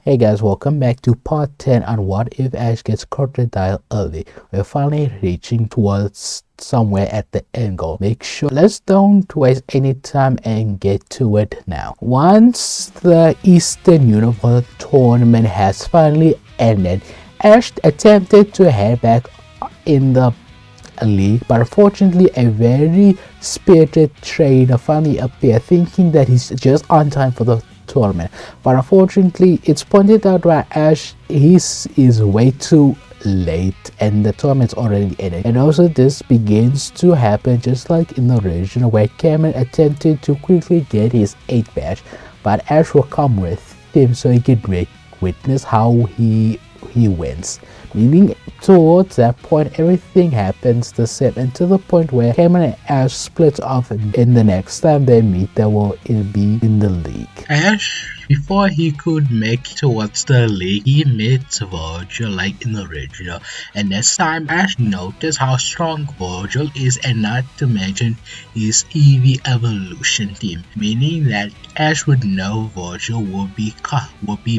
Hey guys, welcome back to part 10 on What If Ash Gets Crocodile Early. We're finally reaching towards somewhere at the end goal. Make sure, let's don't waste any time and get to it now. Once the Eastern Unova tournament has finally ended, Ash attempted to head back in the league, but unfortunately a very spirited trainer finally appeared, thinking that he's just on time for the tournament. But unfortunately, it's pointed out by Ash is way too late and the tournament's already ended. And also this begins to happen just like in the original, where Cameron attempted to quickly get his 8th badge, but Ash will come with him so he can witness how he wins. Meaning towards that point everything happens the same, and to the point where Cameron and Ash split off, in the next time they meet they will be in the league. Ash, before he could make towards the league, he met Virgil like in the original, and this time Ash noticed how strong Virgil is, and not to mention his EV evolution team, meaning that Ash would know Virgil will be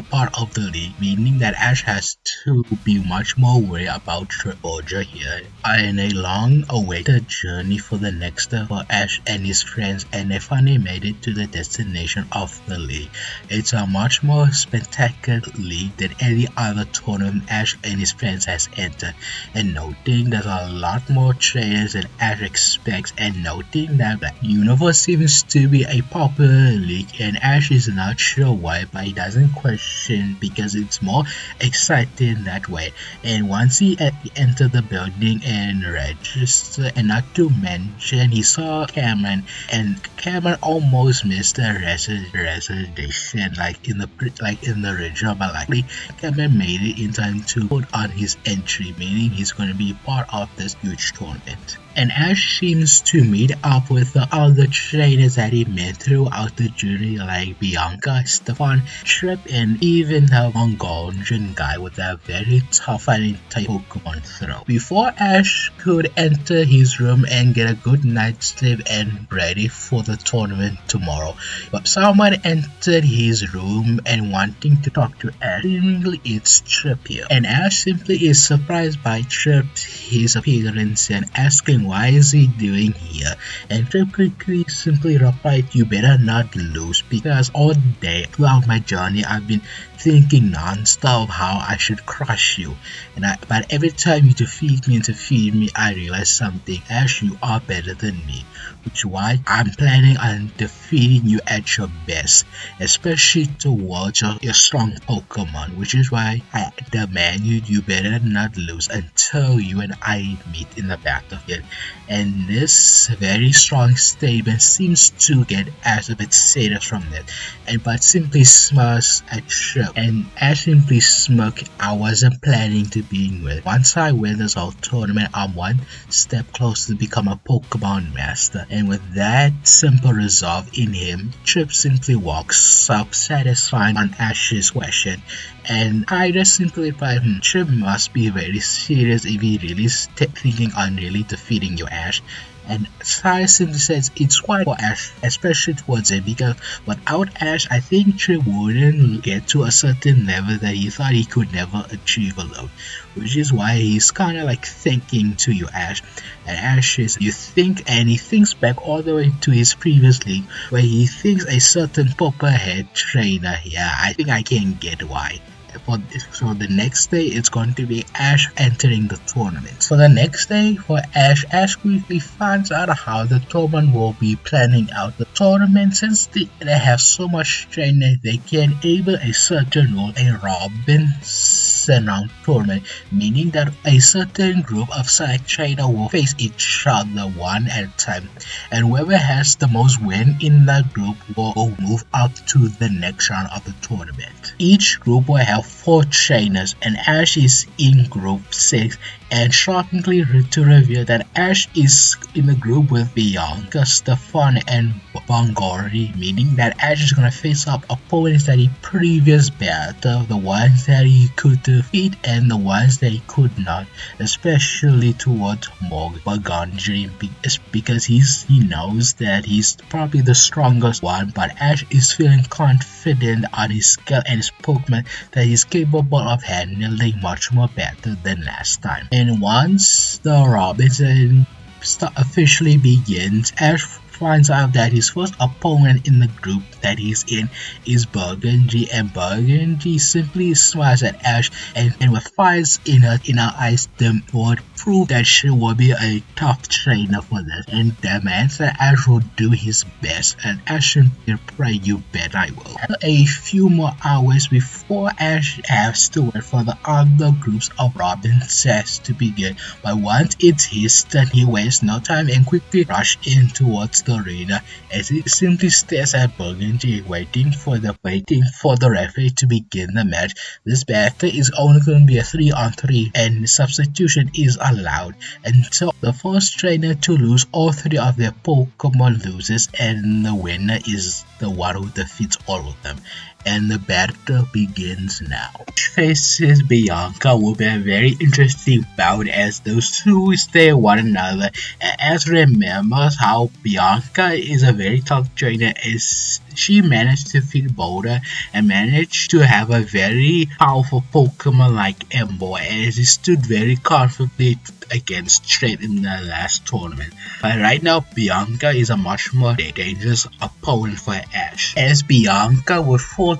part of the league, meaning that Ash has to be much more worried about Virgil here. In a long awaited journey for the next step for Ash and his friends, and they finally made it to the destination of the league. It's a much more spectacular league than any other tournament Ash and his friends has entered, and noting there's a lot more trainers than Ash expects, and noting that the universe seems to be a popular league, and Ash is not sure why, but he doesn't question because it's more exciting that way. And once he entered the building and registered, and not to mention he saw Cameron, and Cameron almost missed the reservation like in the original, but luckily Cameron made it in time to put on his entry, meaning he's going to be part of this huge tournament. And Ash seems to meet up with the other trainers that he met throughout the journey, like Bianca, Stefan, Trip, and even the Montgomery guy with that very tough fighting type Pokemon throw. Before Ash could enter his room and get a good night's sleep and ready for the tournament tomorrow, but someone entered his room and wanting to talk to Ash. Seemingly it's Trip here, and Ash simply is surprised by his appearance and asking why is he doing here, and Trip quickly simply replied, "You better not lose, because all day throughout my journey I've been thinking non-stop how I should crush you, but every time you defeat me I realize something. Ash, you are better than me, which is why I'm planning on defeating you at your best, especially towards your strong Pokemon, which is why I demand you better not lose until you and I meet in the battlefield." And this very strong statement seems to get Ash a bit sadder from it, but simply smirks at Trip, and Ash simply smirked, "I wasn't planning to be with. Once I win this whole tournament, I'm one step closer to become a Pokemon master." And with that simple resolve in him, Trip simply walks up, satisfied on Ash's question, and I just simply replied, Trip must be very serious if he really is thinking on really defeating you, Ash. And Cyrus simply says it's quite for Ash, especially towards him, because without Ash, I think Trip wouldn't get to a certain level that he thought he could never achieve alone, which is why he's kind of like thinking to you, Ash. And Ash is, you think, and he thinks back all the way to his previous league, where he thinks a certain purple head trainer. Yeah, I think I can get why. So the next day it's going to be Ash entering the tournament. So the next day for Ash quickly finds out how the tournament will be planning out the tournament. Since they have so much training, they can enable a certain role, a Robinson round tournament, meaning that a certain group of select trainers will face each other one at a time, and whoever has the most win in that group will move up to the next round of the tournament. Each group will have 4 trainers, and Ash is in group 6, and shockingly to reveal that Ash is in a group with Bianca, Stefan, and Montgomery, meaning that Ash is gonna face up opponents that he previous battled, the ones that he could defeat and the ones that he could not, especially towards Montgomery, because he knows that he's probably the strongest one, but Ash is feeling confident on his skill and his Pokemon that he's capable of handling much more better than last time. And once the Robinson officially begins, Ash finds out that his first opponent in the group that he's in is Burgundy, and Burgundy simply smiles at Ash and with fires in her eyes would prove that she will be a tough trainer for this, and demands that Ash will do his best, and Ash will pray you bet I will. A few more hours before Ash has to wait for the other groups of Robinsons to begin, but once it's his turn, he wastes no time and quickly rushes in towards the arena as he simply stares at Burgundy, waiting for the referee to begin the match. This battle is only going to be a 3-on-3 and substitution is allowed, and so the first trainer to lose all 3 of their Pokemon loses, and the winner is the one who defeats all of them. And the battle begins now. Faces Bianca will be a very interesting bout as those two stay one another. As remembers how Bianca is a very tough trainer as she managed to defeat Boulder and managed to have a very powerful Pokemon like Embo as he stood very confidently against Trade in the last tournament. But right now Bianca is a much more dangerous opponent for Ash, as Bianca with full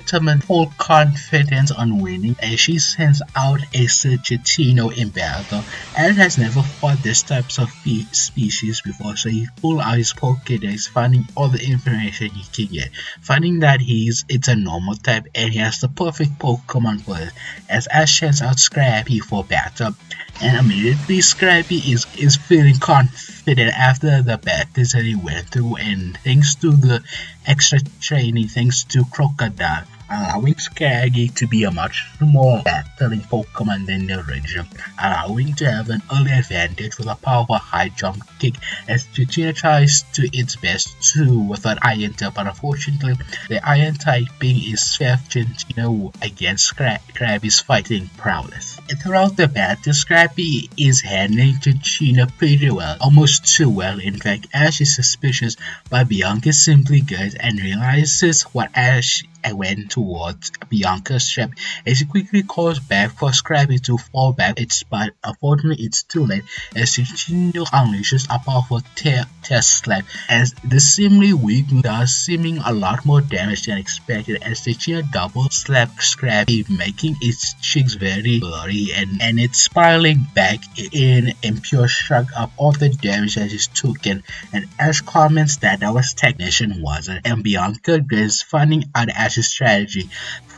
confidence on winning as she sends out a Sergentino in battle. Ash has never fought this type of species before, so he pulled out his Pokédex, finding all the information he can get, finding that it's a normal type and he has the perfect Pokemon for it, as Ash sends out Scrappy for battle, and immediately Scrappy is feeling confident after the battles that he went through, and thanks to the extra training, thanks to Krookodile, allowing Scraggy to be a much more battling Pokemon than the original, allowing to have an early advantage with a powerful high jump kick as Chichina tries to its best too with an Iron type, but unfortunately the Iron typing is Fifth Chichina against Scrappy's fighting prowess. And throughout the battle, Scrappy is handling Chichina pretty well, almost too well in fact. Ash is suspicious, but Bianca simply goes and realizes what Ash went towards Bianca's trap as he quickly calls back for Scrappy to fall back, but unfortunately it's too late as Chichino unleashes a powerful test slap as the seemingly weak does seeming a lot more damage than expected as Chichino double slap Scrappy, making its cheeks very blurry and it's spiraling back in pure shock of all the damage that is taken, and Ash comments that was technician wasn't, and Bianca is finding out Ash's strategy,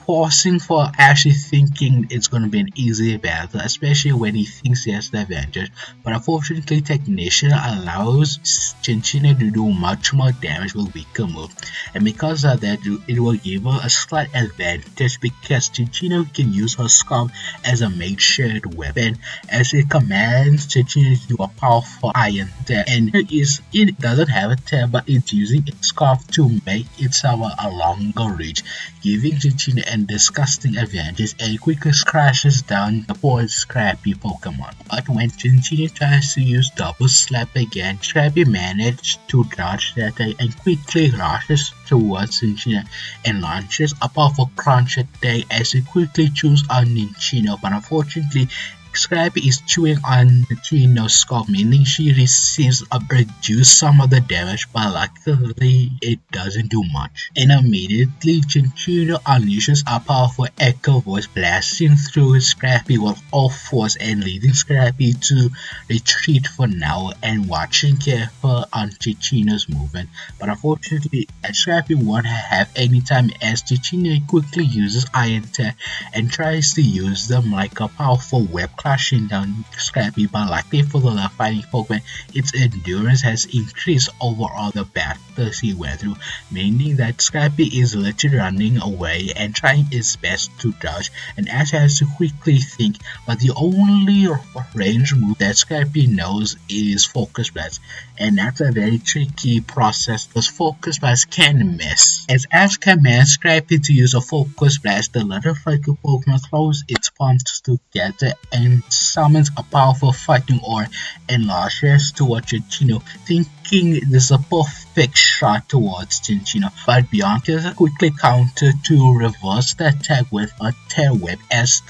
forcing for Ashley thinking it's going to be an easy battle, especially when he thinks he has the advantage. But unfortunately, Technician allows Chinchilla to do much more damage with weaker move, and because of that, it will give her a slight advantage because Chinchilla can use her Scarf as a makeshift weapon, as it commands Chinchilla to do a powerful Iron Tap, and it doesn't have a tap, but it's using its Scarf to make itself a longer reach, giving Chinchilla an disgusting advantage and quickly crashes down the poor Scrappy Pokemon. But when Chinchilla tries to use double slap again, Scrappy managed to dodge that and quickly rushes towards Chinchilla and launches a powerful crunch attack as he quickly chews on Chinchilla, but unfortunately Scrappy is chewing on Chino's skull, meaning she receives a reduced some of the damage, but luckily it doesn't do much. And immediately Chinchino unleashes a powerful echo voice, blasting through Scrappy with all force and leading Scrappy to retreat for now and watching careful on Chinchino's movement. But unfortunately Scrappy won't have any time as Chinchino quickly uses Iron Tap and tries to use them like a powerful web crushing down Scrappy, but luckily for the fighting Pokemon, its endurance has increased over all the battles he went through, meaning that Scrappy is literally running away and trying its best to dodge, and Ash has to quickly think, but the only range move that Scrappy knows is Focus Blast, and that's a very tricky process because Focus Blast can miss. As Ash commands Scrappy to use a Focus Blast, the little fighting Pokemon closes its palms together and summons a powerful fighting aura and launches towards Cinccino, thinking this is a perfect shot towards Cinccino, but Bianca quickly countered to reverse the attack with a Tail Whip as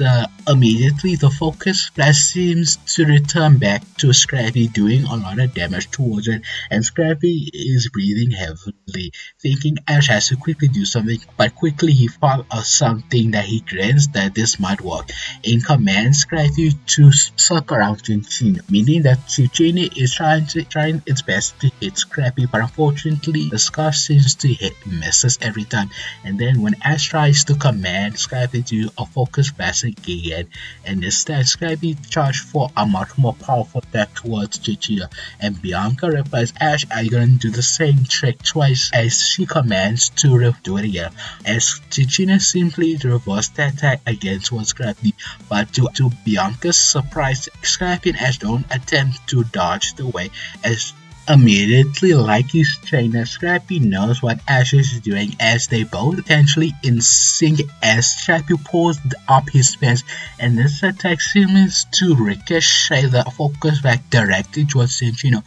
immediately the Focus Blast seems to return back to Scrappy, doing a lot of damage towards it, and Scrappy is breathing heavily, thinking Ash has to quickly do something, but quickly he thought of something that he grins that this might work, and commands Scrappy to circle around Cinccino, meaning that Cinccino is trying its best to hit Scrappy, but unfortunately the scarf seems to hit misses every time, and then when Ash tries to command Scrappy to do a Focus Blast again, and instead Scrappy charged for a much more powerful attack towards Cinccino, and Bianca replies, Ash, are you going to do the same trick twice, as she commands to do it again, as Cinccino simply reversed the attack again towards Scrappy, but to Bianca's surprise, Scrappy and Ash don't attempt to dodge the way, as immediately, like his trainer, Scrappy knows what Ash is doing, as they both potentially in sync as Scrappy pulls up his pants, and this attack seems to ricochet the Focus back directly towards Cinccino,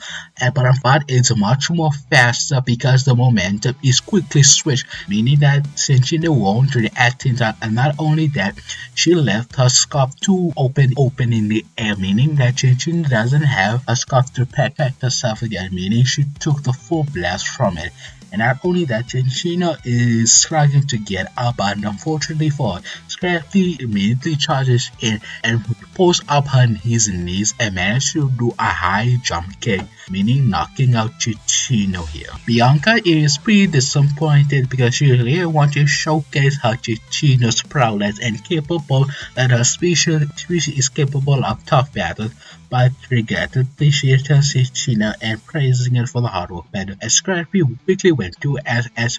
but it's much more faster because the momentum is quickly switched, meaning that Cinccino won't react in time, and not only that, she left her scarf too open in the air, meaning that Cinccino doesn't have a scarf to protect herself again, meaning she took the full blast from it. And not only that, Cinccino is struggling to get up, but unfortunately for her, Scrappy immediately charges in and pulls up on his knees and manages to do a high jump kick, meaning knocking out Cinccino here. Bianca is pretty disappointed because she really wants to showcase how Cinccino's prowess and capable that her species is capable of tough battles, but regrettably she turns Cinccino and praising it for the hard work battle, as Scrappy quickly went to as Ash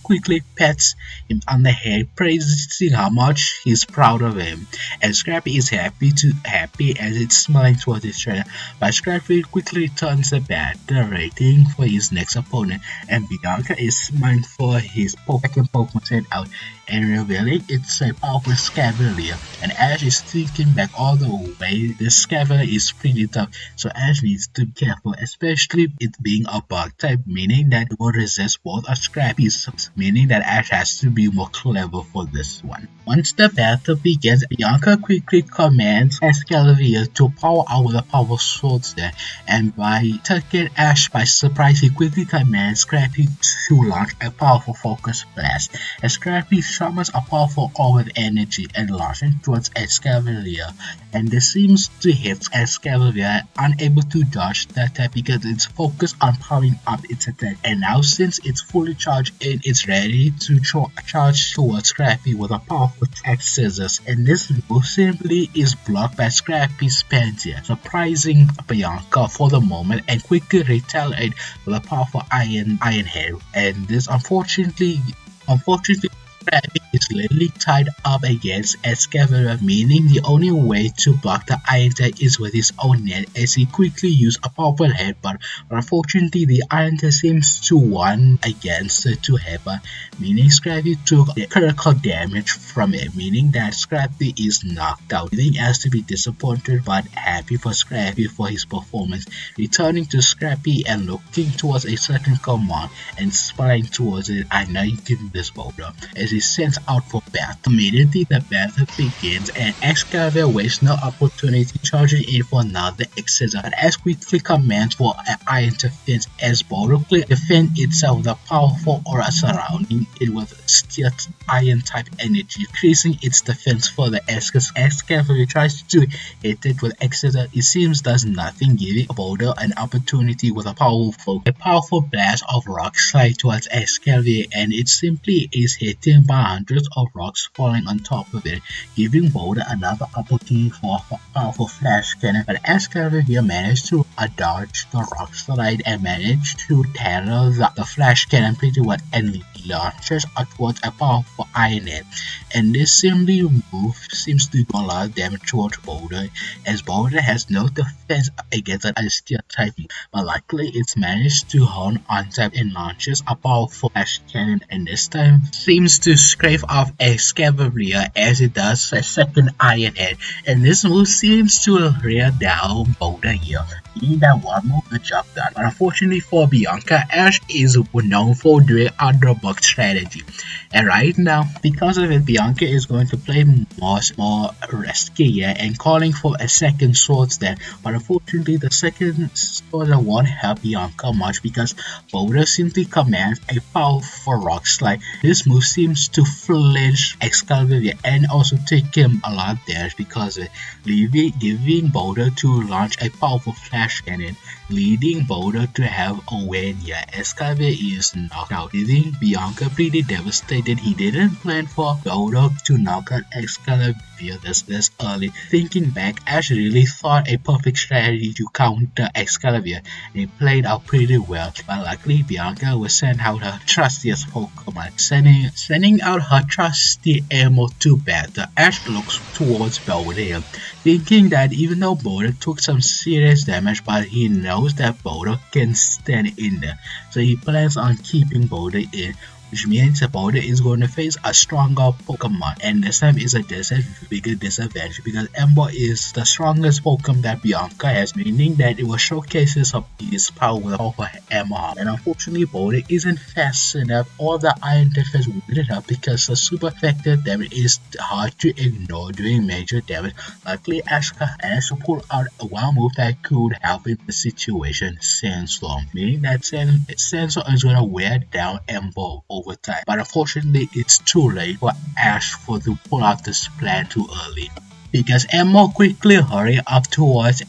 quickly pats him on the head, praising how much he's proud of him, and Scrappy is happy as it's smiling towards his trainer, but Scrappy quickly turns the battle rating for his next opponent, and Bianca is smiling for his Pokemon sent out and revealing it's a powerful Scavalier, and Ash is thinking back all the way this Scavalier is pretty tough, so Ash needs to be careful, especially it being a bug type, meaning that it will resist both of Scrappy's, meaning that Ash has to be more clever for this one. Once the battle begins, Bianca quickly commands Scavalier to power out with a powerful swords there, and by taking Ash by surprise, he quickly commands Scrappy to launch a powerful Focus Blast, as Scrappy summons a powerful aura with energy and launches towards Scavalier, and this seems to hit Scavalier, unable to dodge the attack because it's focused on powering up its attack, and now since it's fully charged in, it's ready to charge towards Scrappy with a powerful attack scissors, and this move simply is blocked by Scrappy's Pantheon, surprising Bianca for the moment and quickly retaliate with a powerful iron head, and this unfortunately Scrappy is literally tied up against Scavalier, meaning the only way to block the iron attack is with his own net, as he quickly used a powerful headbutt, but unfortunately the iron attack seems to win against the two headbutt, meaning Scrappy took critical damage from it, meaning that Scrappy is knocked out, leaving has to be disappointed but happy for Scrappy for his performance, returning to Scrappy and looking towards a certain command and smiling towards it. I know you can do this, Boulder, as he sends out for battle. Immediately the battle begins and Scavalier wastes no opportunity charging in for another Excessor, but Ash quickly commands for an iron defense as Boulder defends itself with a powerful aura surrounding it with steel iron type energy, increasing its defense further as Scavalier tries to hit it with Excessor. It seems does nothing, giving Boulder an opportunity with a powerful blast of rock slide towards Scavalier, and it simply is hitting by hundreds of rocks falling on top of it, giving Boulder another opportunity for a powerful flash cannon. But Ash Ketchum here managed to dodge the rock slide and managed to tackle the flash cannon pretty well and launches towards a powerful iron head. And this simply move seems to do a lot of damage towards Boulder, as Boulder has no defense against an ice steel type, but luckily it's managed to hold on time and launches a powerful flash cannon, and this time seems to scrape off a Scavalier as it does a second iron head, and this move seems to rear down Boulder here. Meaning that one move the job done. But unfortunately for Bianca, Ash is known for doing underbox strategy. And right now, because of it, Bianca is going to play more risky here and calling for a second sword stand. But unfortunately, the second sword won't help Bianca much because Boulder simply commands a powerful rock slide. This move seems to flinch Excalibur and also take him a lot of damage because of it, giving Boulder to launch a powerful flash cannon, leading Boulder to have a win here. Excalibur is knocked out, leaving Bianca pretty devastated. He didn't plan for Boulder to knock out Excalibur this early. Thinking back, Ash really thought a perfect strategy to counter Excalibur, and it played out pretty well. But luckily, Bianca was sent out her trustiest Pokemon, sending out her trusty Amo to battle. Ash looks towards Boulder, thinking that even though Boulder took some serious damage, but he knows that Boulder can stand in there, so he plans on keeping Boulder in, which means that Boulder is going to face a stronger Pokemon, and this time is a bigger disadvantage because Ember is the strongest Pokemon that Bianca has, meaning that it will showcase his power with powerful Ember. And unfortunately, Boulder isn't fast enough or the Iron Defense wouldn't help because the super effective damage is hard to ignore doing major damage. Luckily, Ash managed to pull out one move that could help in the situation, Sandstorm, meaning that Sandstorm is going to wear down Ember over time, but unfortunately it's too late for Ash to pull out this plan too early because Emma quickly hurry up towards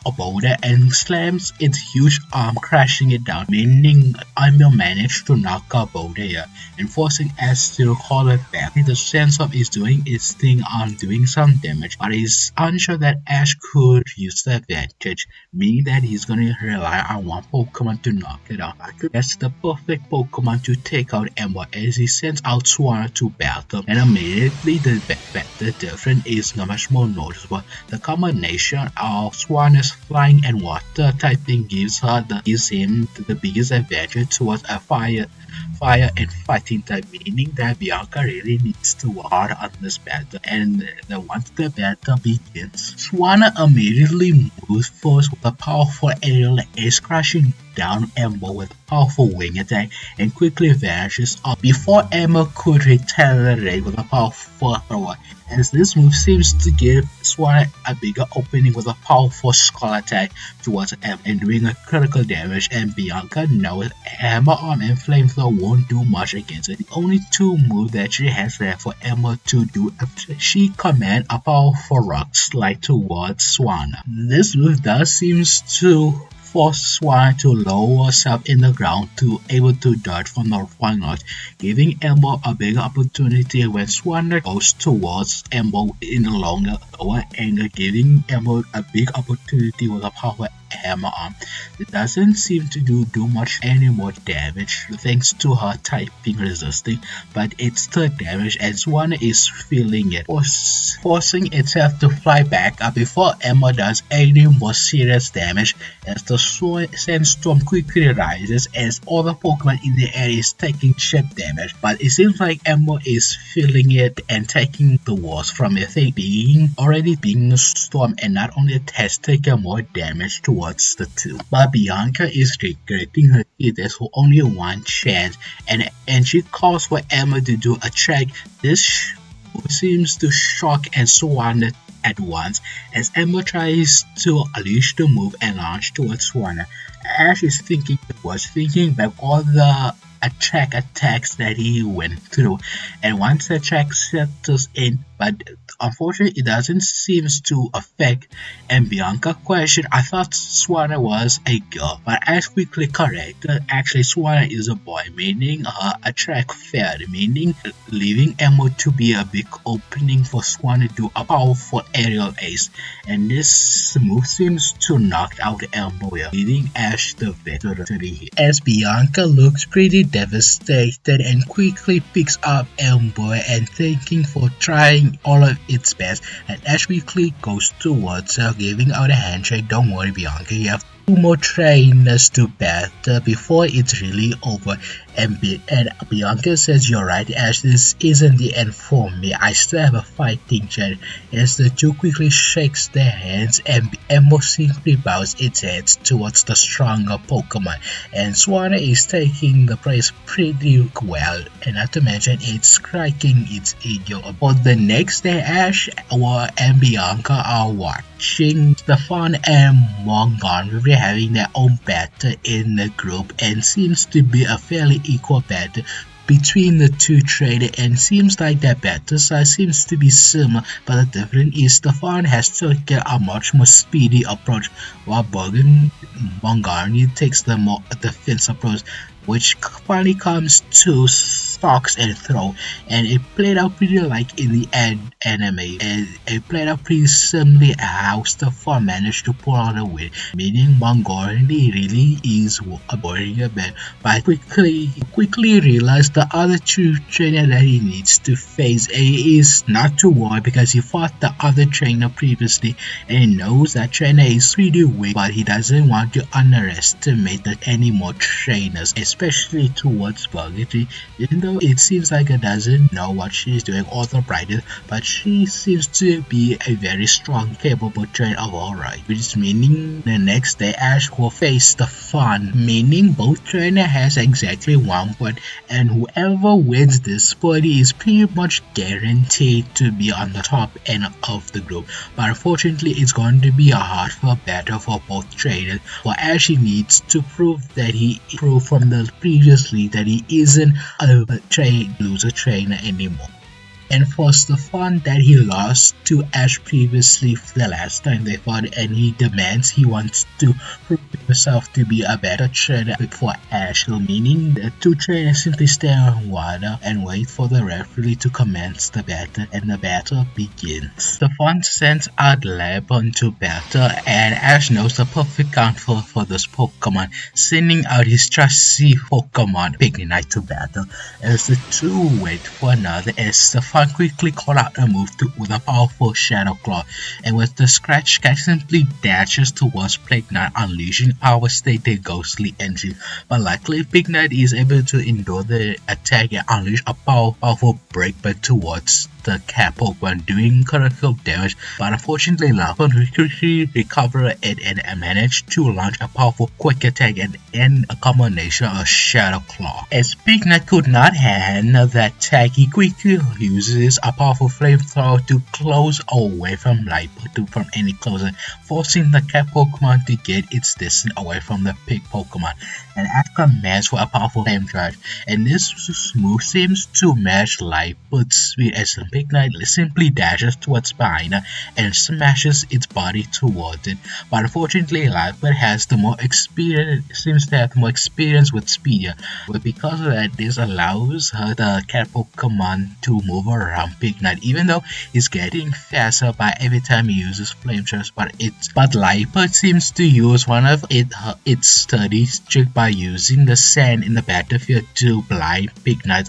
a Boulder and slams its huge arm, crashing it down, meaning Emma managed to knock out Boulder and forcing Ash to call it back. The Sandstorm is doing its thing on doing some damage, but he's unsure that Ash could use the advantage, meaning that he's gonna rely on one Pokemon to knock it out. That's the perfect Pokemon to take out Ember as he sends out Swanna to battle, and immediately the difference is much more noticeable. The combination of Swanna's flying and water typing gives him the biggest advantage towards a fire and fighting type, meaning that Bianca really needs to work hard on this battle. And once the battle begins, Swanna immediately moves forward with a powerful aerial ace, crashing down Ember with a powerful wing attack and quickly vanishes off before Ember could retaliate with a powerful thrower, as this move seems to give Swanna a bigger opening with a powerful skull attack towards Ember and doing a critical damage, and Bianca knows Hammer Arm and Flamethrower won't do much against it. The only two moves that she has left for Ember to do after she commands a powerful rock slide towards Swanna. This move does seems to force Swanna to lower herself in the ground to able to dodge from the flying rocks, giving Ember a bigger opportunity when Swanna goes towards Ember in the lower angle, giving Ember a big opportunity with a power Hammer Arm. It doesn't seem to do much any more damage thanks to her typing resisting, but it's still damage and Swanna is feeling it, forcing itself to fly back up before Ember does any more serious damage as the Sandstorm quickly rises as all the Pokemon in the area is taking ship damage. But it seems like Ember is feeling it and taking the worst from it, already being a storm, and not only it has taken more damage towards the two, but Bianca is regretting her kid. There's only one chance, and she calls for Emma to do a check. This seems to shock and Swanna at once as Emma tries to unleash the move and launch towards Swanna. Ash is thinking back all the attacks that he went through, and once the attack settles in, but unfortunately it doesn't seem to affect. And Bianca questioned, I thought Swana was a girl, but Ash quickly corrected, actually Swana is a boy, meaning a track fair, meaning leaving Emo to be a big opening for Swana to do a powerful aerial ace, and this move seems to knock out Emo, leading Ash the victory. As Bianca looks pretty devastated and quickly picks up Elmo and thanking for trying all of its best, and Ash quickly goes towards her, giving out a handshake. Don't worry, Bianca, you have two more trainers to battle before it's really over. And Bianca says, you're right, Ash, this isn't the end for me. I still have a fighting chance. As the two quickly shakes their hands and Emo simply bows its head towards the stronger Pokemon. And Swana is taking the praise pretty well, and not to mention it's striking its ego. But the next day, Ash and Bianca are watching Stefan and Montgomery having their own battle in the group, and seems to be a fairly equal battle between the two traders, and seems like their battle size seems to be similar, but the difference is Stefan has taken a much more speedy approach, while Montgomery takes the more defensive approach, which finally comes to stocks and throw, and it played out pretty like in the anime, and it played out pretty similarly how Stefan managed to pull out a win, meaning Montgomery really is avoiding a bit, but quickly realized the other two trainer that he needs to face is not to worry, because he fought the other trainer previously and he knows that trainer is pretty weak, but he doesn't want to underestimate any more trainers, especially towards Burgundy, even though it seems like it doesn't know what she's doing or the brightest, but she seems to be a very strong, capable trainer of alright, which is meaning the next day Ash will face the fun, meaning both trainer has exactly 1 point, and whoever wins this party is pretty much guaranteed to be on the top end of the group. But unfortunately it's going to be a hard battle for both trainers, for Ash he needs to prove that he proved from the previously that he isn't a loser trainer anymore. And for Stefan, that he lost to Ash previously the last time they fought, and he demands he wants to prove himself to be a better trainer before Ash, meaning the two trainers simply stare on water and wait for the referee to commence the battle, and the battle begins. Stefan sends out Lapon to battle, and Ash knows the perfect counter for this Pokemon, sending out his trusty Pokemon Pignite to battle. As the two wait for another, as Stefan quickly call out a move with a powerful Shadow Claw, and with the Scratch Cat simply dashes towards Pignite, unleashing our stated ghostly engine. But luckily Pignite is able to endure the attack and unleash a powerful break back towards the cat Pokemon, doing critical damage, but unfortunately Lapon quickly recovered it and managed to launch a powerful quick attack and end a combination of Shadow Claw. As Pignite could not handle that attack, he quickly uses a powerful flamethrower to close away from Lapon from any closer, forcing the cat Pokemon to get its distance away from the pig Pokemon, and Ash commands for a powerful flame charge, and this move seems to match Lapon's speed, as the Pignite simply dashes towards behind her and smashes its body towards it. But unfortunately Lapon has the more experience, seems to have more experience with speed, but because of that this allows her the cat Pokemon to move around Pignite, even though he's getting faster by every time he uses flame charge. But Lapon seems to use one of its study trick by using the sand in the battlefield to blind Pignite,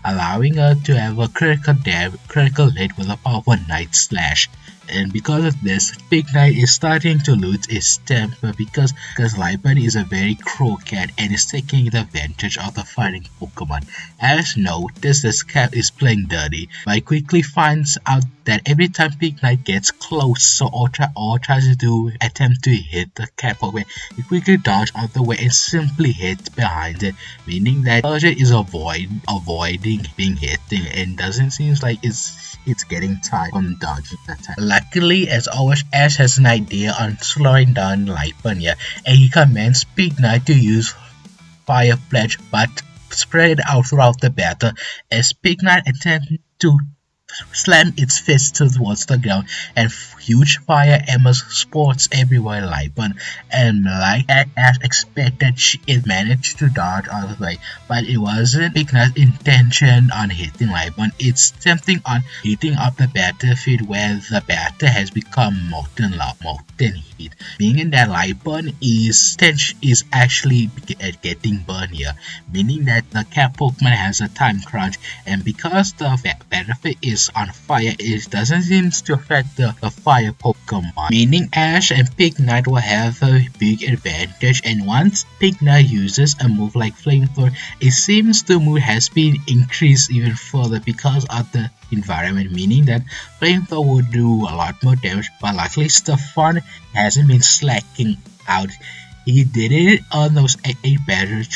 allowing her to have a critical hit with a powerful Night Slash. And because of this, Pignite is starting to lose its temper because Lapon is a very cruel cat and is taking advantage of the fighting Pokemon. Ash notices this cat is playing dirty, but quickly finds out that every time Pignite gets close or tries to attempt to hit the cat Pokemon, he quickly dodges out of the way and simply hits behind it, meaning that Urgent is avoiding being hit, and doesn't seem like it's getting tired from dodging the attack. Luckily, as always, Ash has an idea on slowing down Lapon, and he commands Pignite to use Fire Pledge, but spread it out throughout the battle as Pignite attempts to slam its fist towards the ground, and huge fire embers sports everywhere Lipan. And like as expected, it managed to dodge out of the way, but it wasn't Igna's intention on hitting Lipan. It's something on heating up the battlefield where the battle has become molten heat, meaning that Lipan is actually getting burned here, meaning that the cat Pokemon has a time crunch, and because the battlefield is on fire, it doesn't seem to affect the fire Pokemon, meaning Ash and Pignite will have a big advantage. And once Pignite uses a move like Flamethrower, it seems the move has been increased even further because of the environment, meaning that Flamethrower would do a lot more damage, but luckily Stefan hasn't been slacking out. He did it on those 8 badges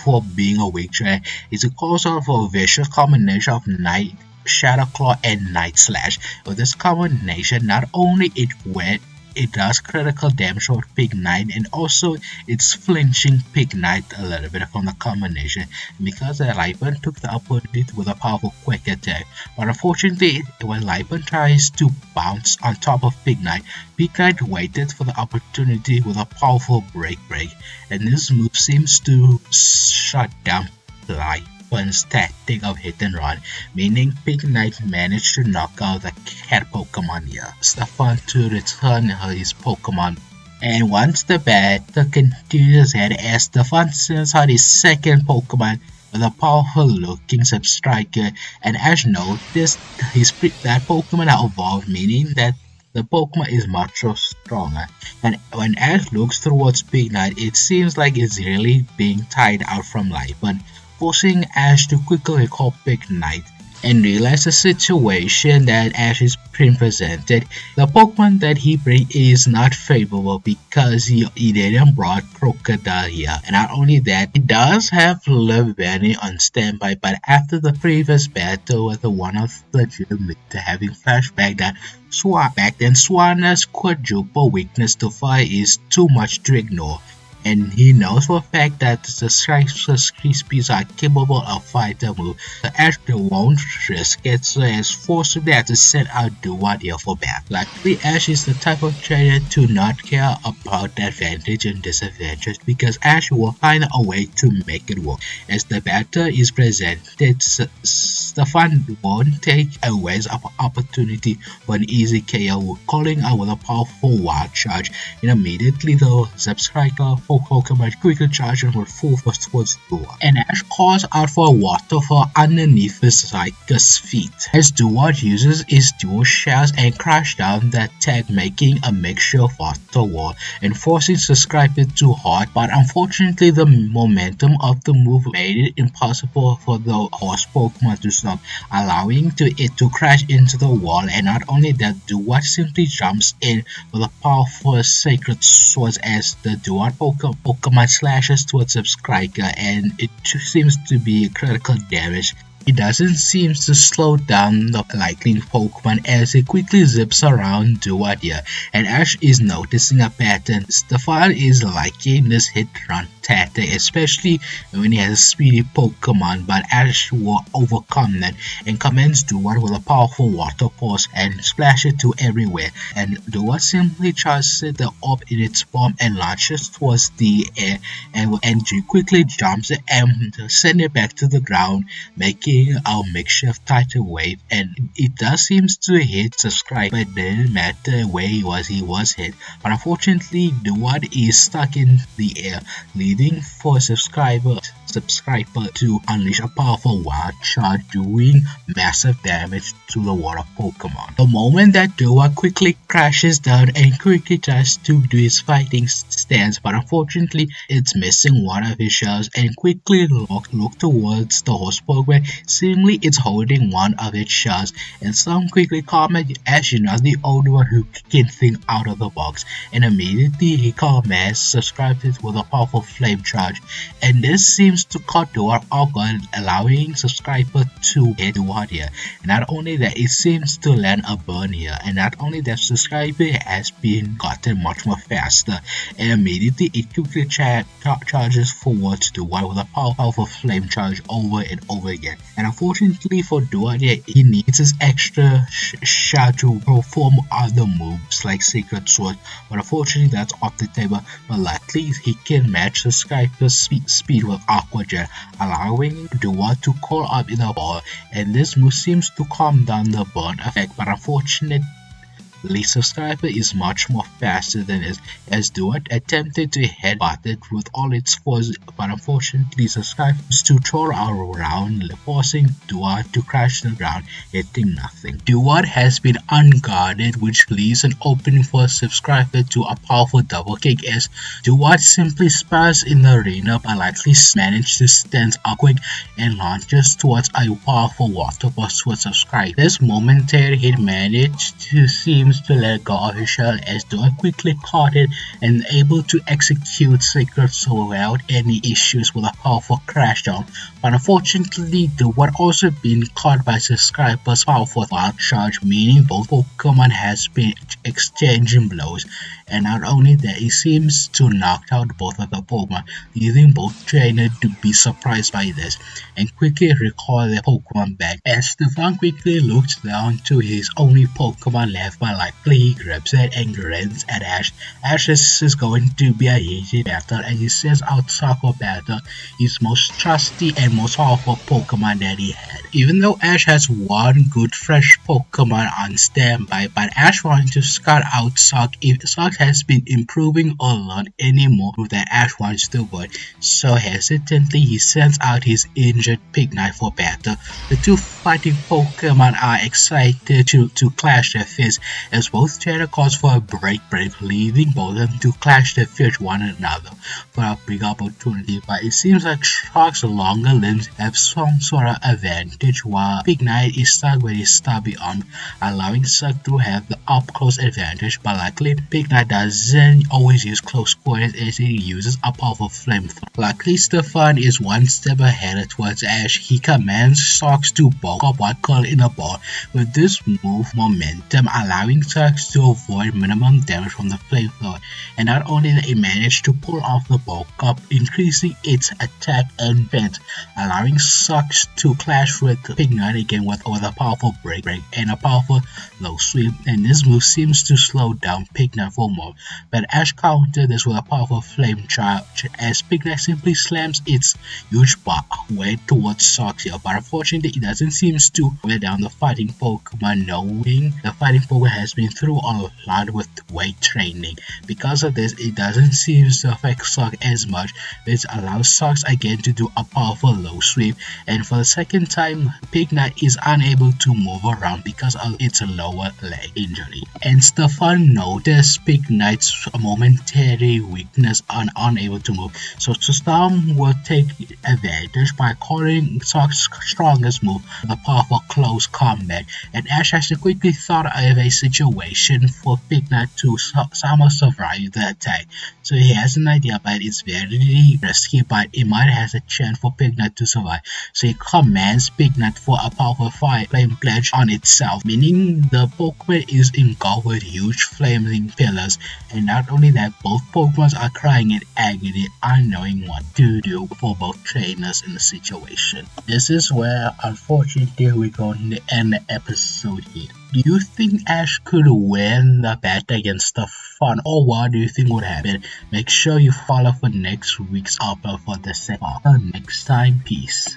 for being a victory. It's a cause of a vicious combination of Night Shadow Claw and Night Slash. With this combination, not only it does critical damage for Pignite, and also it's flinching Pignite a little bit from the combination, because Lipan took the opportunity with a powerful quick attack. But unfortunately, when Lipan tries to bounce on top of Pignite, Pignite waited for the opportunity with a powerful break, and this move seems to shut down Lipan's tactic of hit and run, meaning Pignite managed to knock out the cat Pokemon here. Stefan to return his Pokemon. And once the battle continues ahead, as Stefan sends out his second Pokemon with a powerful looking Substriker, and Ash noticed that Pokemon are evolved, meaning that the Pokemon is much stronger. And when Ash looks towards Pignite, it seems like it's really being tied out from Lipan, forcing Ash to quickly recall Pignite and realize the situation that Ash is being presented. The Pokemon that he brings is not favorable because he didn't brought Krookodile here. And not only that, he does have Levani on standby, but after the previous battle with one of the gym leader having flashback that back then Swana's quadruple weakness to fire is too much to ignore. And he knows for a fact that the Crispies are capable of fighter move, so Ash won't risk it, so he has forcibly had to send out Duat here for battle. Luckily, Ash is the type of trainer to not care about the advantage and disadvantage, because Ash will find a way to make it work. As the battle is presented, Stefan won't take away his opportunity for an easy KO, calling out with a powerful wild charge, and immediately the Subscriber Pokemon quickly charge and will full force towards Duat. And Ash calls out for a waterfall underneath his Psychus feet, as Duat uses his dual shells and crash down the attack, making a makeshift water wall and forcing Subscriber too hard. But unfortunately, the momentum of the move made it impossible for the horse Pokemon to stop, allowing it to crash into the wall. And not only that, Duat simply jumps in with a powerful sacred sword as the Duat Pokemon slashes towards Subscriber, and it seems to be critical damage. It doesn't seem to slow down the lightning Pokemon as it quickly zips around Duat here, and Ash is noticing a pattern. Stefan is liking this hit-run tactic, especially when he has a speedy Pokemon, but Ash will overcome that and commands Duat with a powerful water pulse and splash it to everywhere, and Duat simply charges the orb in its form and launches towards the air, and quickly jumps it and sends it back to the ground, making our makeshift tidal wave. And it does seem to hit Subscriber. It didn't matter where he was hit, but unfortunately Duat is stuck in the air, leading for Subscriber to unleash a powerful wild charge, doing massive damage to the water Pokemon. The moment that Duat quickly crashes down and quickly tries to do his fighting stance, but unfortunately it's missing one of his shells, and quickly look towards the horse Pokemon. Seemingly it's holding one of its shells, and some quickly comment Ash is not the only one who can think out of the box, and immediately he commands Subscribers with a powerful flame charge, and this seems seems to cut Duar off guard, allowing subscriber to hit Duar here. And not only that, it seems to land a burn here, and not only that, subscriber has been gotten much more faster, and immediately it quickly charges forwards Duar with a powerful flame charge over and over again. And unfortunately for Duar here, he needs his extra shot to perform other moves like Sacred Sword, but unfortunately that's off the table. But luckily he can match the subscriber's speed with Aqua Jet, allowing Duar to call up in the ball, and this move seems to calm down the burn effect, but unfortunately subscriber is much more faster than it, as Duar attempted to headbutt it with all its force, but unfortunately subscriber to throw around, forcing Duar to crash the ground, hitting nothing. Duar has been unguarded, which leaves an opening for subscriber to a powerful double kick, as Duar simply spars in the arena but likely manages to stand up quick and launches towards a powerful water burst towards subscriber. This momentary hit managed to seem to let go of his shell, as Duar quickly caught it and able to execute Sacred Sword without any issues with a powerful crash down. But unfortunately, Duar also been caught by subscribers' powerful wild charge, meaning both Pokemon has been exchanging blows, and not only that, it seems to knock out both of the Pokemon, leaving both trainers to be surprised by this and quickly recall their Pokemon back. As Stefan quickly looks down to his only Pokemon left, but likely he grabs it and grins at Ash. Ash is going to be a easy battle, and he sends out Soccer Battle, his most trusty and most powerful Pokemon that he had. Even though Ash has one good fresh Pokemon on standby, but Ash wants to scout out Sock if Sock has been improving or learned any more that Ash wants to avoid. So hesitantly he sends out his injured Pignite for battle. The two fighting Pokemon are excited to clash their fists, as both try to cause for a break, leading both of them to clash their fists one another for a big opportunity. But it seems like Shock's longer limbs have some sort of advantage, while Pignite is stuck with his stubby arm, allowing Suck to have the up-close advantage. But luckily Pignite doesn't always use close quarters, as he uses a powerful flamethrower. Luckily Stefan is one step ahead towards Ash. He commands Socks to bulk up what call in a ball with this move momentum, allowing Socks to avoid minimum damage from the flamethrower, and not only that, it managed to pull off the bulk up, increasing its attack and defense, allowing Socks to clash with Pignite again with a powerful break and a powerful low sweep, and this move seems to slow down Pignite for more. But Ash countered this with a powerful flame charge, as Pignite simply slams its huge weight towards Socks here, but unfortunately it doesn't seem to wear down the fighting Pokemon, knowing the fighting Pokemon has been through a lot with weight training. Because of this, it doesn't seem to affect Sock as much, which allows Socks again to do a powerful low sweep, and for the second time Pignite is unable to move around because of its lower leg injury. And Stefan noticed Pignite's momentary weakness and unable to move, so Stefan will take advantage by calling Sock's strongest move, the powerful close combat, and Ash has to quickly thought of a situation for Pignite to somehow survive the attack. So he has an idea, but it's very risky, but it might have a chance for Pignite to survive. So he commands Pignite for a powerful flame pledge on itself, meaning the Pokemon is engulfed with huge flaming pillars, and not only that, both Pokemon are crying in agony, unknowing what to do for both trainers in the situation. This is where unfortunately we're going to end the episode here. Do you think Ash could win the battle against Stefan, or what do you think would happen? Make sure you follow for next week's upload for the second. Until next time, peace.